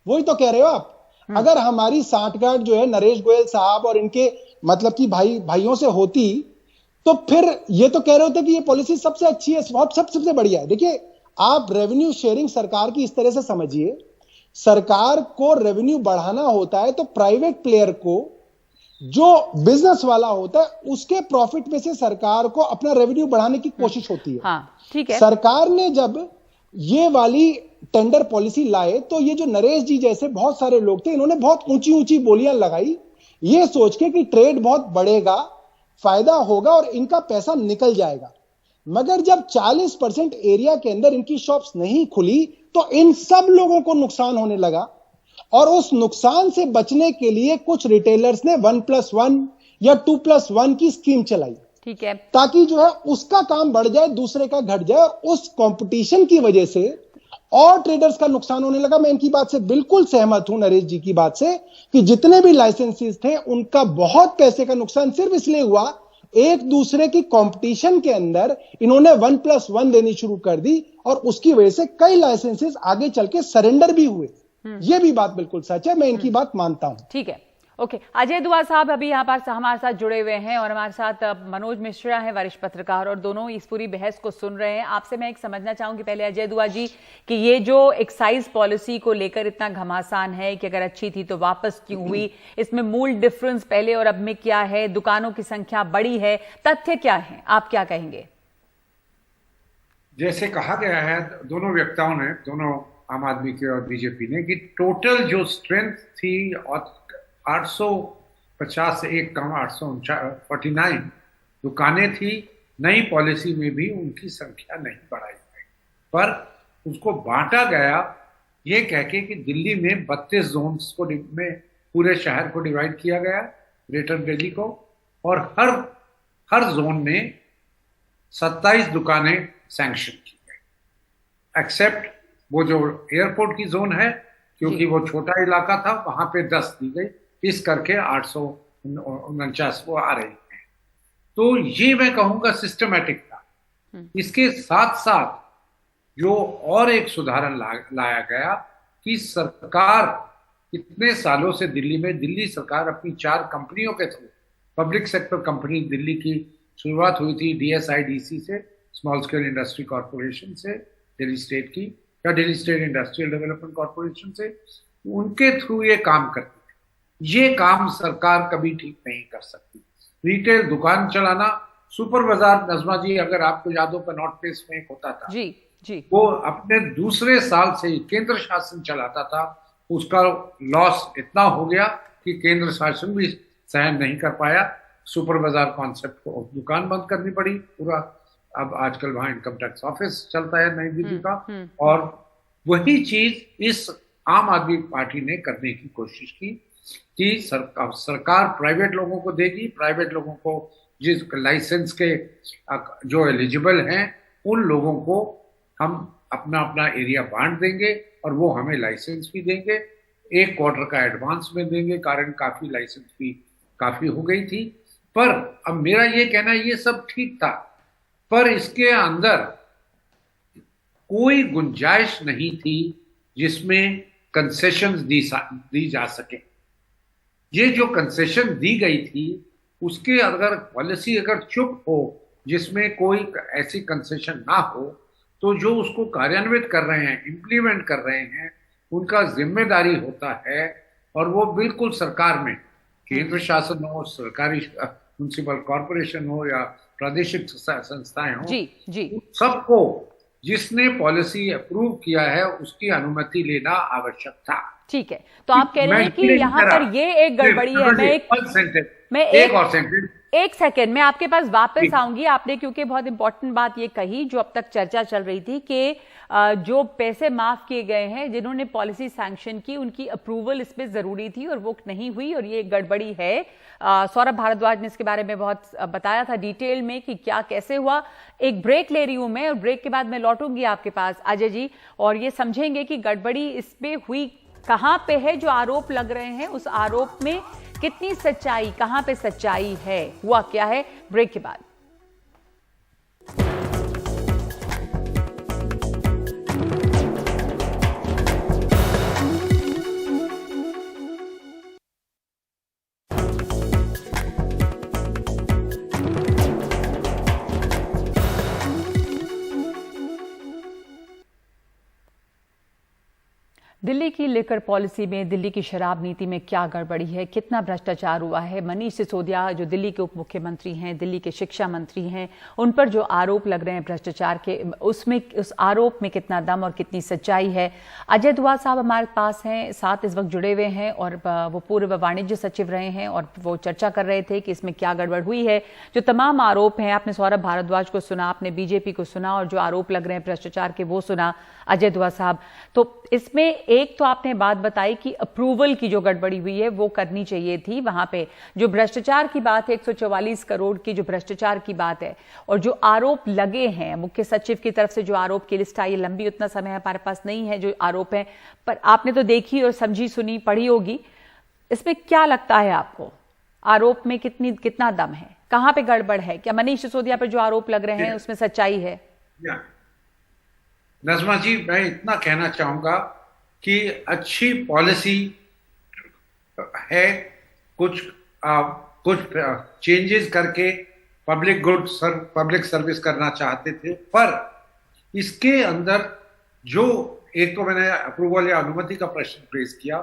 वही तो कह रहे हो आप। अगर हमारी सांठगांठ जो है नरेश गोयल साहब और इनके मतलब की भाइयों से होती, तो फिर ये तो कह रहे होते कि ये पॉलिसी सबसे अच्छी है, सबसे बढ़िया है। देखिए, आप रेवेन्यू शेयरिंग सरकार की इस तरह से समझिए, सरकार को रेवेन्यू बढ़ाना होता है तो प्राइवेट प्लेयर को, जो बिजनेस वाला होता है, उसके प्रॉफिट में से सरकार को अपना रेवेन्यू बढ़ाने की कोशिश होती है। हाँ, ठीक है। सरकार ने जब ये वाली टेंडर पॉलिसी लाए, तो ये जो नरेश जी जैसे बहुत सारे लोग थे, इन्होंने बहुत ऊंची ऊंची बोलियां लगाई, ये सोच के कि ट्रेड बहुत बढ़ेगा, फायदा होगा और इनका पैसा निकल जाएगा। मगर जब 40% एरिया के अंदर इनकी शॉप्स नहीं खुली, तो इन सब लोगों को नुकसान होने लगा। और उस नुकसान से बचने के लिए कुछ रिटेलर्स ने 1+1 या 2+1 की स्कीम चलाई। ठीक है, ताकि जो है उसका काम बढ़ जाए, दूसरे का घट जाए, और उस कंपटीशन की वजह से और ट्रेडर्स का नुकसान होने लगा। मैं इनकी बात से बिल्कुल सहमत हूं, नरेश जी की बात से, कि जितने भी लाइसेंसेस थे उनका बहुत पैसे का नुकसान सिर्फ इसलिए हुआ, एक दूसरे की कंपटीशन के अंदर इन्होंने 1+1 देनी शुरू कर दी, और उसकी वजह से कई लाइसेंसेस आगे चल के सरेंडर भी हुए। यह भी बात बिल्कुल सच है, मैं इनकी बात मानता हूं। ठीक है, ओके। अजय दुआ साहब अभी यहाँ पर हमारे साथ जुड़े हुए हैं, और हमारे साथ मनोज मिश्रा है, वरिष्ठ पत्रकार, और दोनों इस पूरी बहस को सुन रहे हैं। आपसे मैं एक समझना चाहूंगी पहले अजय दुआ जी, कि ये जो एक्साइज पॉलिसी को लेकर इतना घमासान है कि अगर अच्छी थी तो वापस क्यों हुई, इसमें मूल डिफरेंस पहले और अब में क्या है, दुकानों की संख्या बढ़ी है, तथ्य क्या है, आप क्या कहेंगे? जैसे कहा गया है दोनों वक्ताओं ने, दोनों आम आदमी के और बीजेपी ने, कि टोटल जो स्ट्रेंथ थी और 850 से एक कम 849 दुकानें थी। नई पॉलिसी में भी उनकी संख्या नहीं बढ़ाई गई, पर उसको बांटा गया ये कह के कि दिल्ली में 32 जोन्स को में पूरे शहर को डिवाइड किया गया, ग्रेटर दिल्ली को, और हर जोन में 27 दुकानें सैंक्शन की गई, एक्सेप्ट वो जो एयरपोर्ट की जोन है, क्योंकि वो छोटा इलाका था, वहां पे 10 दी गई। इस करके 849 वो आ रही है। तो ये मैं कहूंगा सिस्टमैटिक था। इसके साथ साथ जो और एक सुधारण लाया गया कि सरकार इतने सालों से दिल्ली सरकार अपनी 4 कंपनियों के through, public sector company Delhi की शुरुआत हुई थी DSIDC से, स्मॉल स्केल इंडस्ट्री कॉरपोरेशन से, दिल्ली स्टेट की या Delhi state industrial development corporation से, उनके थ्रू ये काम करती थी। ये काम सरकार कभी ठीक नहीं कर सकती। रिटेल दुकान चलाना, सुपर बाजार, नजमा जी अगर आपको याद हो कनॉट प्लेस में एक होता था, जी, वो अपने दूसरे साल से ही केंद्र शासन चलाता था, उसका लॉस इतना हो गया कि केंद्र शासन भी सहन नहीं कर पाया, सुपर बाजार कॉन्सेप्ट को दुकान बंद करनी पड़ी पूरा। अब आजकल वहां इनकम टैक्स ऑफिस चलता है नई दिल्ली का, और वही चीज इस आम आदमी पार्टी ने करने की कोशिश की कि सरकार प्राइवेट लोगों को देगी, प्राइवेट लोगों को जिस लाइसेंस के जो एलिजिबल हैं उन लोगों को हम अपना अपना एरिया बांट देंगे और वो हमें लाइसेंस भी देंगे, 1 क्वार्टर का एडवांस में देंगे, कारण काफी लाइसेंस भी काफी हो गई थी। पर अब मेरा ये कहना ये सब ठीक था, पर इसके अंदर कोई गुंजाइश नहीं थी जिसमें कंसेशंस दी जा सके। ये जो कंसेशन दी गई थी उसके अगर पॉलिसी अगर चुप हो, जिसमें कोई ऐसी कंसेशन ना हो, तो जो उसको कार्यान्वित कर रहे हैं, इम्प्लीमेंट कर रहे हैं, उनका जिम्मेदारी होता है। और वो बिल्कुल सरकार में, केंद्र शासन हो, सरकारी म्युनिसिपल कॉरपोरेशन हो या प्रादेशिक संस्थाएं हो, जी सबको जिसने पॉलिसी अप्रूव किया है उसकी अनुमति लेना आवश्यक था। ठीक है, तो आप कह रहे हैं कि यहाँ पर ये एक गड़बड़ी है। एक सेकेंड मैं आपके पास वापस आऊंगी। आपने क्योंकि बहुत इंपॉर्टेंट बात ये कही जो अब तक चर्चा चल रही थी कि जो पैसे माफ किए गए हैं, जिन्होंने पॉलिसी सैंक्शन की, उनकी अप्रूवल इसमें जरूरी थी और वो नहीं हुई और ये गड़बड़ी है। सौरभ भारद्वाज ने इसके बारे में बहुत बताया था डिटेल में कि क्या कैसे हुआ। एक ब्रेक ले रही हूं मैं और ब्रेक के बाद मैं लौटूंगी आपके पास अजय जी, और ये समझेंगे कि गड़बड़ी इसमें हुई कहां पे है, जो आरोप लग रहे हैं उस आरोप में कितनी सच्चाई, कहां पे सच्चाई है, हुआ क्या है। ब्रेक के बाद दिल्ली की लिकर पॉलिसी में, दिल्ली की शराब नीति में क्या गड़बड़ी है, कितना भ्रष्टाचार हुआ है। मनीष सिसोदिया जो दिल्ली के उप मुख्यमंत्री हैं, दिल्ली के शिक्षा मंत्री हैं, उन पर जो आरोप लग रहे हैं भ्रष्टाचार के, उसमें उस आरोप में कितना दम और कितनी सच्चाई है। अजय दुआ साहब हमारे पास हैं, साथ इस वक्त जुड़े हुए हैं और वो पूर्व वाणिज्य सचिव रहे हैं और वो चर्चा कर रहे थे कि इसमें क्या गड़बड़ हुई है। जो तमाम आरोप हैं, आपने सौरभ भारद्वाज को सुना, आपने बीजेपी को सुना, और जो आरोप लग रहे हैं भ्रष्टाचार के वो सुना अजय दुआ साहब। तो इसमें एक तो आपने बात बताई कि अप्रूवल की जो गड़बड़ी हुई है वो करनी चाहिए थी। वहां पे जो भ्रष्टाचार की बात है, 144 करोड़ की जो भ्रष्टाचार की बात है, और जो आरोप लगे हैं मुख्य सचिव की तरफ से, जो आरोप की लिस्ट आई, लंबी, उतना समय हमारे पास नहीं है जो आरोप है, पर आपने तो देखी और समझी, सुनी, पढ़ी होगी। इसमें क्या लगता है आपको, आरोप में कितना दम है, कहां पे गड़बड़ है? क्या मनीष सिसोदिया पर जो आरोप लग रहे हैं उसमें सच्चाई है? नजमा जी, मैं इतना कहना चाहूंगा कि अच्छी पॉलिसी है, कुछ चेंजेस करके पब्लिक सर्विस करना चाहते थे, पर इसके अंदर जो एक तो मैंने अप्रूवल या अनुमति का प्रश्न रेज किया,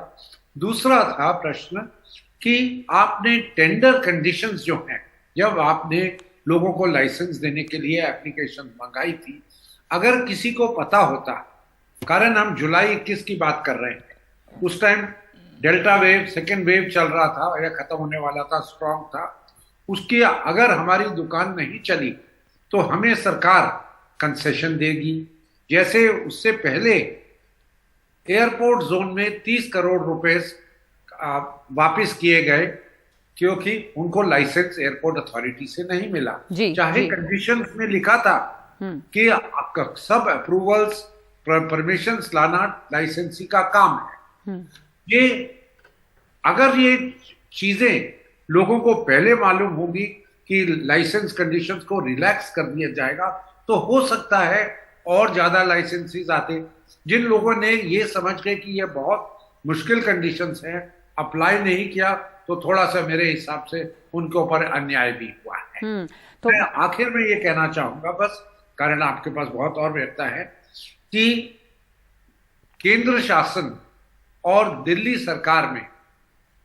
दूसरा था प्रश्न कि आपने टेंडर कंडीशंस जो हैं, जब आपने लोगों को लाइसेंस देने के लिए एप्लीकेशन मंगाई थी, अगर किसी को पता होता, कारण हम जुलाई 21 की बात कर रहे हैं, उस time delta wave, second wave चल रहा था या खत्म होने वाला था, स्ट्रॉन्ग था, उसकी अगर हमारी दुकान नहीं चली तो हमें सरकार कंसेशन देगी। जैसे उससे पहले एयरपोर्ट जोन में 30 करोड़ रुपए वापस किए गए क्योंकि उनको लाइसेंस एयरपोर्ट अथॉरिटी से नहीं मिला, चाहे कंडीशंस में लिखा था कि सब अप्रूवल्स, परमिशंस लाना लाइसेंसी का काम है। ये अगर ये चीजें लोगों को पहले मालूम होगी कि लाइसेंस कंडीशंस को रिलैक्स कर दिया जाएगा, तो हो सकता है और ज्यादा लाइसेंसीज आते। जिन लोगों ने ये समझ के कि ये बहुत मुश्किल कंडीशंस हैं, अप्लाई नहीं किया, तो थोड़ा सा मेरे हिसाब से उनके ऊपर अन्याय भी हुआ है। तो मैं आखिर में ये कहना चाहूंगा, बस कारण आपके पास बहुत और रहता है कि केंद्र शासन और दिल्ली सरकार में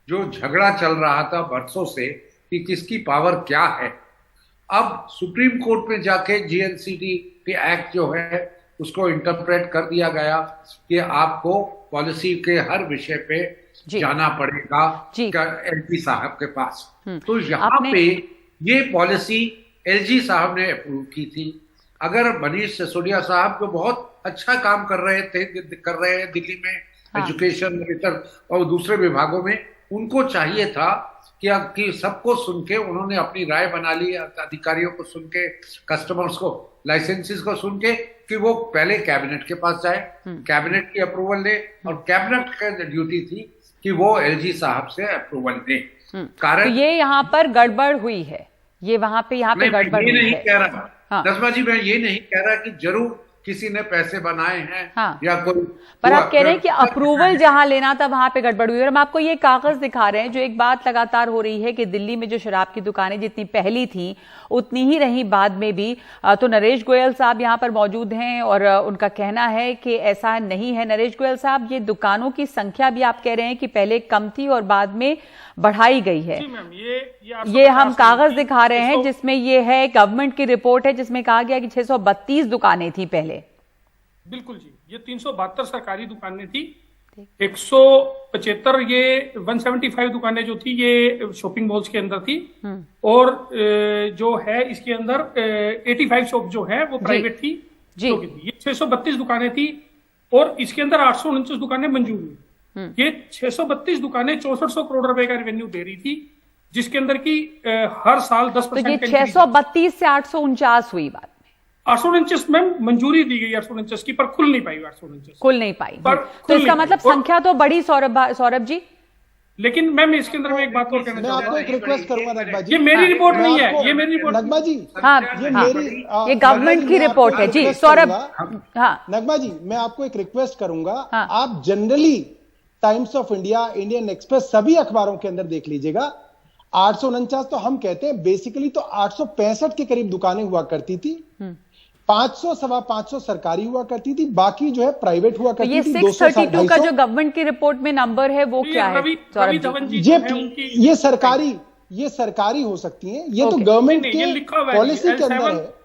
जो झगड़ा चल रहा था बरसों से कि किसकी पावर क्या है, अब सुप्रीम कोर्ट में जाके जीएनसीटी के एक्ट जो है उसको इंटरप्रेट कर दिया गया कि आपको पॉलिसी के हर विषय पे जाना पड़ेगा एलजी साहब के पास। तो यहाँ पे ये पॉलिसी एलजी साहब ने अप्रूव की थी। अगर मनीष सिसोदिया साहब जो बहुत अच्छा काम कर रहे हैं दिल्ली में एजुकेशन और इतर और दूसरे विभागों में, उनको चाहिए था कि सबको सुन के उन्होंने अपनी राय बना ली, अधिकारियों को सुन के, कस्टमर्स को, लाइसेंसेस को सुन के, कि वो पहले कैबिनेट के पास जाए, कैबिनेट की अप्रूवल ले, और कैबिनेट का ड्यूटी थी कि वो एलजी साहब से अप्रूवल दे। कारण तो ये यहाँ पर गड़बड़ हुई है, ये वहां पे यहाँ पे गड़बड़ हुई है। नहीं कह रहा नजमा जी, मैं ये नहीं कह रहा कि जरूर किसी ने पैसे बनाए हैं या कोई, पर आप कह रहे हैं कि अप्रूवल जहां लेना था वहां पे गड़बड़ हुई। और हम आपको ये कागज दिखा रहे हैं, जो एक बात लगातार हो रही है कि दिल्ली में जो शराब की दुकानें जितनी पहली थी उतनी ही रही बाद में भी। तो नरेश गोयल साहब यहाँ पर मौजूद हैं और उनका कहना है कि ऐसा नहीं है। नरेश गोयल साहब, ये दुकानों की संख्या भी आप कह रहे हैं कि पहले कम थी और बाद में बढ़ाई गई है। ये हम कागज दिखा रहे हैं जिसमें ये है, गवर्नमेंट की रिपोर्ट है जिसमें कहा गया कि 632 दुकानें थी पहले। बिल्कुल जी, ये 372 सरकारी दुकानें थी, 175 ये 175 दुकानें जो थी ये शॉपिंग मॉल्स के अंदर थी, और जो है इसके अंदर 85 शॉप जो है वो प्राइवेट थी। ये 632 दुकानें थी और इसके अंदर 849 दुकानें मंजूर हुई। ये 632 दुकानें 6400 करोड़ रुपए का रेवेन्यू दे रही थी, जिसके अंदर की हर साल 10%। तो ये 632 से 849 हुई बात, 849 में मंजूरी दी गई 849 की, पर खुल नहीं पाई 849, खुल नहीं पाई। तो इसका मतलब संख्या तो बड़ी, सौरभ जी। लेकिन मैम इसके अंदर मैं एक बात और कहना चाहूंगा, आपको एक रिक्वेस्ट करूंगा नगमा जी, ये मेरी रिपोर्ट नहीं है, ये मेरी रिपोर्ट नगमा जी, ये गवर्नमेंट की रिपोर्ट है जी। सौरभ, नगमा जी, मैं आपको एक रिक्वेस्ट करूंगा, आप generally times of India, Indian express, सभी अखबारों के अंदर देख लीजिएगा। 849 तो हम कहते हैं, बेसिकली तो 865 के करीब दुकानें हुआ करती थी, 500 सवा 500 सरकारी हुआ करती थी, बाकी जो है प्राइवेट हुआ करती थी। 632 का जो गवर्नमेंट की रिपोर्ट में नंबर है वो क्या है? ये सरकारी हो सकती हैं, ये तो गवर्नमेंट के पॉलिसी के अंदर है।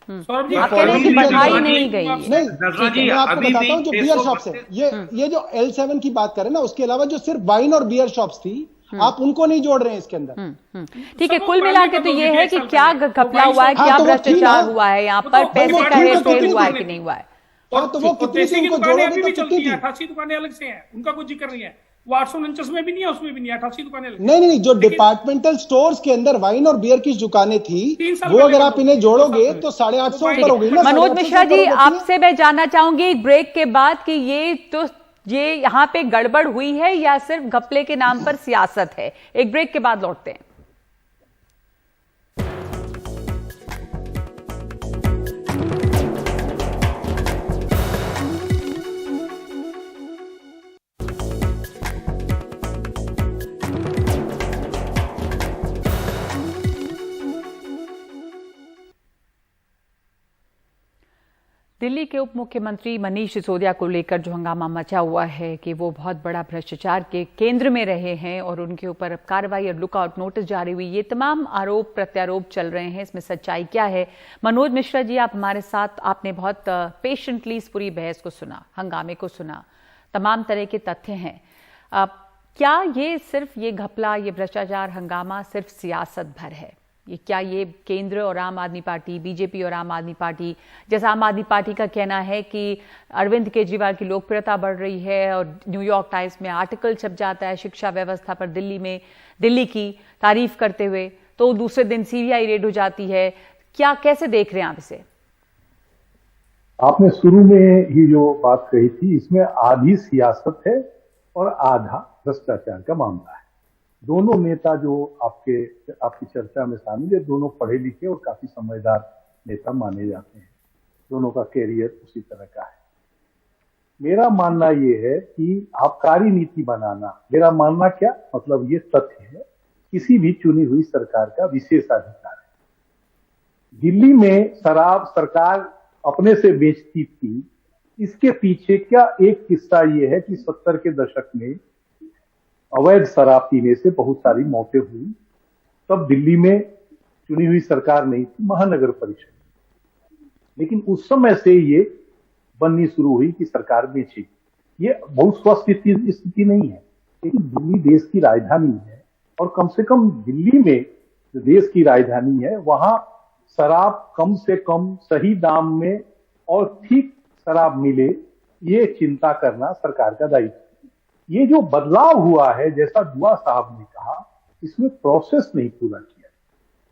आप कह रहे हैं कि बढ़ाई नहीं गई। नहीं, मैं आपको बताता हूँ, जो बियर शॉप्स है, ये जो L7 की बात करें ना, उसके अलावा जो सिर्फ वाइन और बियर शॉप्स थी, आप उनको नहीं जोड़ रहे हैं इसके अंदर। ठीक है, कुल मिला के तो ये है कि क्या घपला हुआ है, क्या भ्रष्टाचार हुआ है, यहाँ पर पैसे का हेरफेर हुआ है कि नहीं हुआ है। तो वो कितनी थी, उनको जोड़ोगे तो कितनी थी? 88 दुकानें अलग से हैं, उनका कोई जिक्र नहीं है। वो 849 में भी नहीं है, उसमें भी नहीं है, 88 दुकानें अलग। नहीं, जो डिपार्टमेंटल स्टोर्स के अंदर वाइन और बियर की दुकानें थी, वो अगर आप इन्हें जोड़ोगे तो 850 ऊपर हो गई ना। मनोज मिश्रा जी, आपसे मैं जानना चाहूंगी ब्रेक के बाद कि ये यहाँ पे गड़बड़ हुई है या सिर्फ घपले के नाम पर सियासत है। एक ब्रेक के बाद लौटते हैं। दिल्ली के उप मुख्यमंत्री मनीष सिसोदिया को लेकर जो हंगामा मचा हुआ है कि वो बहुत बड़ा भ्रष्टाचार के केंद्र में रहे हैं और उनके ऊपर अब कार्रवाई और लुकआउट नोटिस जारी हुई, ये तमाम आरोप प्रत्यारोप चल रहे हैं। इसमें सच्चाई क्या है? मनोज मिश्रा जी, आप हमारे साथ, आपने बहुत पेशेंटली इस पूरी बहस को सुना, हंगामे को सुना, तमाम तरह के तथ्य हैं। क्या ये सिर्फ ये घपला, ये भ्रष्टाचार, हंगामा सिर्फ सियासत भर है? क्या ये केंद्र और आम आदमी पार्टी, बीजेपी और आम आदमी पार्टी, जैसा आम आदमी पार्टी का कहना है कि अरविंद केजरीवाल की लोकप्रियता बढ़ रही है और न्यूयॉर्क टाइम्स में आर्टिकल छप जाता है शिक्षा व्यवस्था पर दिल्ली की तारीफ करते हुए, तो दूसरे दिन सीबीआई रेड हो जाती है। क्या, कैसे देख रहे हैं आप इसे? आपने शुरू में ही जो बात कही थी, इसमें आधी सियासत है और आधा भ्रष्टाचार का मामला है। दोनों नेता जो आपकी चर्चा में शामिल है, दोनों पढ़े लिखे और काफी समझदार नेता माने जाते हैं। दोनों का कैरियर उसी तरह का है। मेरा मानना ये है कि आबकारी नीति बनाना, मेरा मानना क्या मतलब, ये तथ्य है, किसी भी चुनी हुई सरकार का विशेषाधिकार है। दिल्ली में शराब सरकार अपने से बेचती थी, इसके पीछे क्या एक किस्सा ये है कि 70 के दशक में अवैध शराब पीने से बहुत सारी मौतें हुई। तब दिल्ली में चुनी हुई सरकार नहीं थी, महानगर परिषद, लेकिन उस समय से ये बननी शुरू हुई कि सरकार बेचेगी। ये बहुत स्वस्थ स्थिति नहीं है, लेकिन दिल्ली देश की राजधानी है और कम से कम दिल्ली में जो देश की राजधानी है वहां शराब कम से कम सही दाम में और ठीक शराब मिले, ये चिंता करना सरकार का दायित्व है। ये जो बदलाव हुआ है, जैसा दुआ साहब ने कहा, इसमें प्रोसेस नहीं पूरा किया।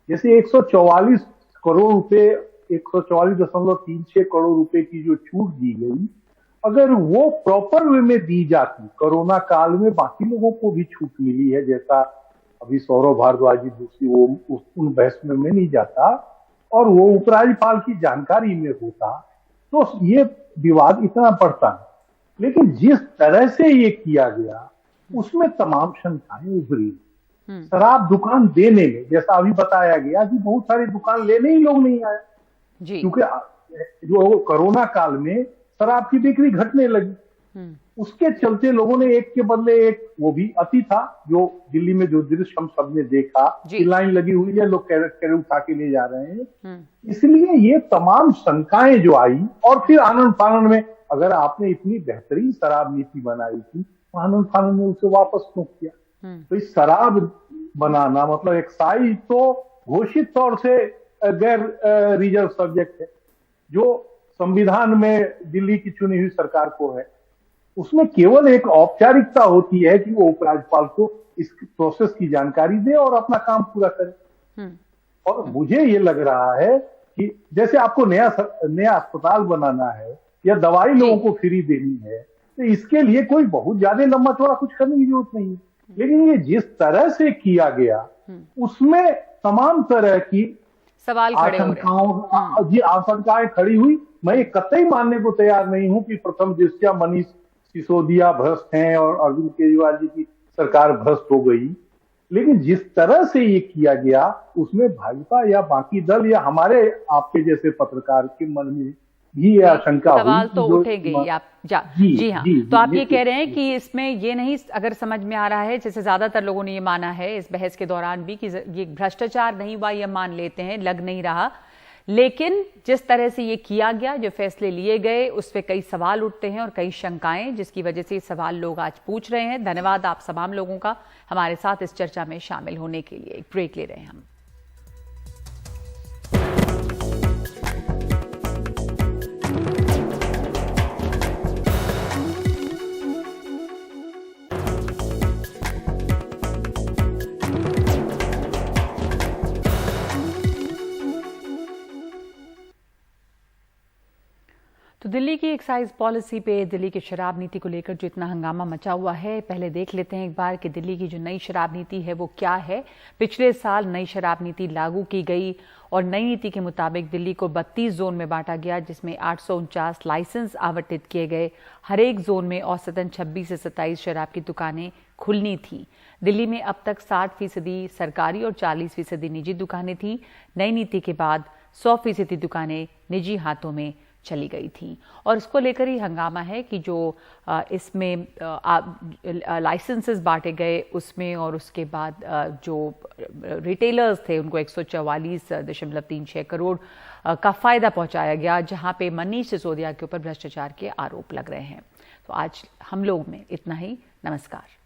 जैसे 144 करोड़ रुपए, 144.36 करोड़ रुपए की जो छूट दी गई, अगर वो प्रॉपर वे में दी जाती, कोरोना काल में बाकी लोगों को भी छूट मिली है, जैसा अभी सौरभ भारद्वाज जी दूसरी वो उन बहस में मैं नहीं जाता, और वो उपराज्यपाल की जानकारी में होता तो ये विवाद इतना बढ़ता नहीं। लेकिन जिस तरह से ये किया गया उसमें तमाम शंकाएं उभरी। शराब दुकान देने में, जैसा अभी बताया गया कि बहुत सारी दुकान लेने ही लोग नहीं आए, क्योंकि जो कोरोना काल में शराब की बिक्री घटने लगी। उसके चलते लोगों ने एक के बदले एक, वो भी अति था, जो दिल्ली में जो दृश्य हम सबने देखा कि लाइन लगी हुई है, लोग कैरेट उठा के ले जा रहे हैं। इसलिए ये तमाम शंकाएं जो आई, और फिर आनंद फानन में अगर आपने इतनी बेहतरीन शराब नीति बनाई थी, आनंद फानन ने उसे वापस क्यों किया? तो इस शराब बनाना मतलब एक्साइज तो घोषित तौर से गैर रिजर्व सब्जेक्ट है, जो संविधान में दिल्ली की चुनी हुई सरकार को है। उसमें केवल एक औपचारिकता होती है कि वो उपराज्यपाल को इस प्रोसेस की जानकारी दे और अपना काम पूरा करे। और मुझे ये लग रहा है कि जैसे आपको नया अस्पताल बनाना है या दवाई लोगों को फ्री देनी है, तो इसके लिए कोई बहुत ज्यादा लंबा चौड़ा कुछ करने की जरूरत नहीं है। लेकिन ये जिस तरह से किया गया उसमें तमाम तरह की सवाल खड़े हो रहे हैं। आशंकाएं खड़ी हुई। मैं ये कतई मानने को तैयार नहीं हूं कि प्रथम दृष्टया मनीष सिसोदिया भ्रष्ट हैं और अरविंद केजरीवाल जी की सरकार भ्रष्ट हो गई, लेकिन जिस तरह से ये किया गया उसमें भाजपा या बाकी दल या हमारे आपके जैसे पत्रकार के मन में भी ये आशंका सवाल तो उठेंगे ही। आप जी हाँ, तो आप ये कह रहे हैं कि इसमें ये नहीं अगर समझ में आ रहा है, जैसे ज्यादातर लोगों ने ये माना है इस बहस के दौरान भी, कि ये भ्रष्टाचार नहीं हुआ, ये मान लेते हैं, लग नहीं रहा, लेकिन जिस तरह से ये किया गया, जो फैसले लिए गए, उस पर कई सवाल उठते हैं और कई शंकाएं, जिसकी वजह से ये सवाल लोग आज पूछ रहे हैं। धन्यवाद आप तमाम लोगों का हमारे साथ इस चर्चा में शामिल होने के लिए। एक ब्रेक ले रहे हैं हम। तो दिल्ली की एक्साइज पॉलिसी पे, दिल्ली की शराब नीति को लेकर जो इतना हंगामा मचा हुआ है, पहले देख लेते हैं एक बार कि दिल्ली की जो नई शराब नीति है वो क्या है। पिछले साल नई शराब नीति लागू की गई और नई नीति के मुताबिक दिल्ली को 32 जोन में बांटा गया, जिसमें 849 लाइसेंस आवंटित किए गए। हर एक जोन में औसतन 26 से 27 शराब की दुकानें खुलनी थी। दिल्ली में अब तक 60% सरकारी और 40% निजी दुकानें थी। नई नीति के बाद 100% दुकानें निजी हाथों में चली गई थी और इसको लेकर ही हंगामा है कि जो इसमें लाइसेंसेस बांटे गए उसमें, और उसके बाद जो रिटेलर्स थे उनको 144.36 करोड़ का फायदा पहुंचाया गया, जहां पे मनीष सिसोदिया के ऊपर भ्रष्टाचार के आरोप लग रहे हैं। तो आज हम लोग में इतना ही। नमस्कार।